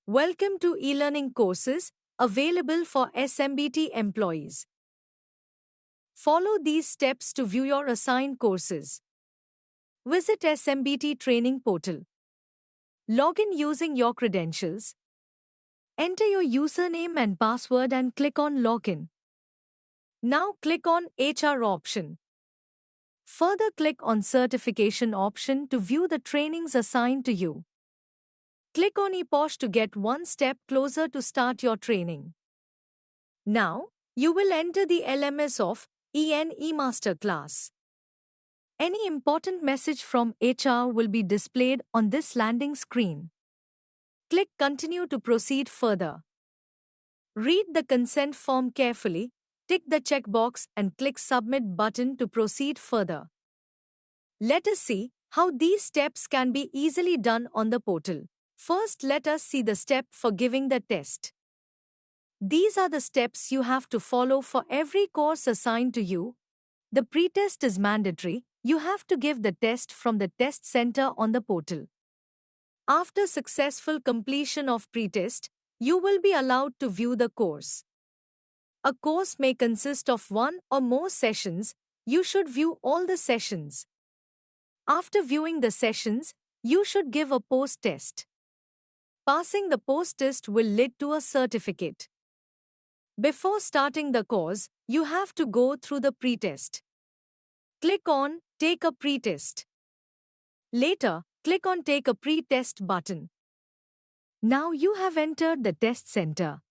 Welcome to e-learning courses available for SMBT employees. Follow these steps to view your assigned courses. Visit SMBT training portal. Log in using your credentials. Enter your username and password and click on Login. Now click on HR option. Further click on Certification option to view the trainings assigned to you. Click on ePOSH to get one step closer to start your training. Now, you will enter the LMS of EN eMasterclass. Any important message from HR will be displayed on this landing screen. Click Continue to proceed further. Read the consent form carefully, tick the checkbox and click Submit button to proceed further. Let us see how these steps can be easily done on the portal. First, let us see the step for giving the test. These are the steps you have to follow for every course assigned to you. The pretest is mandatory. You have to give the test from the test center on the portal. After successful completion of pretest, you will be allowed to view the course. A course may consist of one or more sessions. You should view all the sessions. After viewing the sessions, you should give a post-test. Passing the post-test will lead to a certificate. Before starting the course, you have to go through the pretest. Click on Take a Pretest. Later, click on Take a Pretest button. Now you have entered the test center.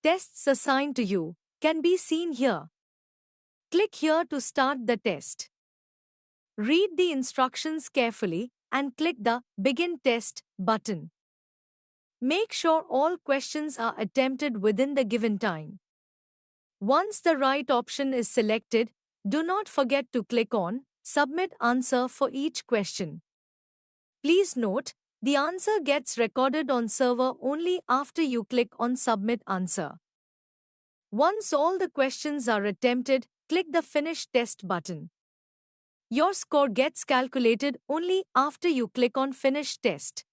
Tests assigned to you can be seen here. Click here to start the test. Read the instructions carefully and click the Begin Test button. Make sure all questions are attempted within the given time. Once the right option is selected, do not forget to click on Submit Answer for each question. Please note, the answer gets recorded on server only after you click on Submit Answer. Once all the questions are attempted, click the Finish Test button. Your score gets calculated only after you click on Finish Test.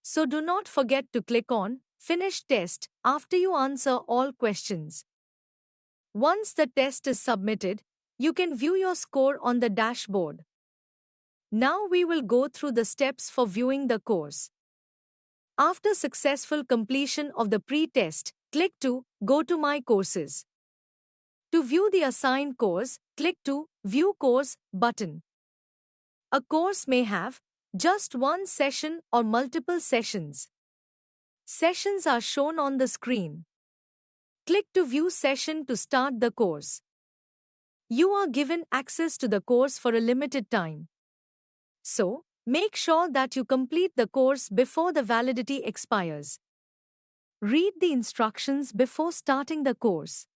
So do not forget to click on Finish Test after you answer all questions. Once the test is submitted, you can view your score on the dashboard. Now we will go through the steps for viewing the course. After successful completion of the pre-test, click to Go to My Courses. To view the assigned course, click to View Course button. A course may have just one session or multiple sessions. Sessions are shown on the screen. Click to View Session to start the course. You are given access to the course for a limited time. So, make sure that you complete the course before the validity expires. Read the instructions before starting the course.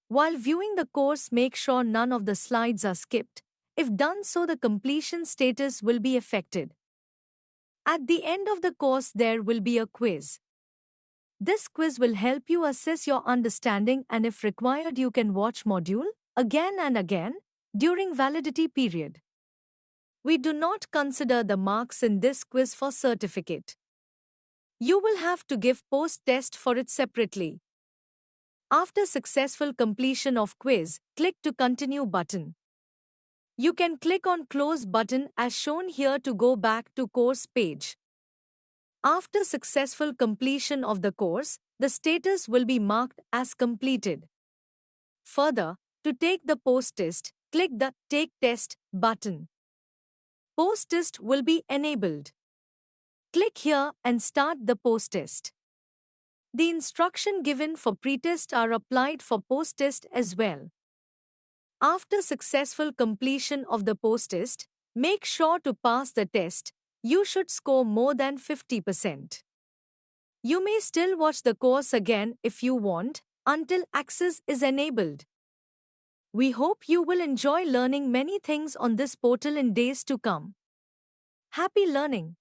While viewing the course, make sure none of the slides are skipped. If done so, the completion status will be affected. At the end of the course, there will be a quiz. This quiz will help you assess your understanding, and if required, you can watch module again and again during validity period. We do not consider the marks in this quiz for certificate. You will have to give post-test for it separately. After successful completion of quiz, click to Continue button. You can click on Close button as shown here to go back to course page. After successful completion of the course, the status will be marked as completed. Further, to take the post-test, click the Take Test button. Post-test will be enabled. Click here and start the post-test. The instruction given for pretest are applied for post-test as well. After successful completion of the post-test, make sure to pass the test. You should score more than 50%. You may still watch the course again if you want, until access is enabled. We hope you will enjoy learning many things on this portal in days to come. Happy learning!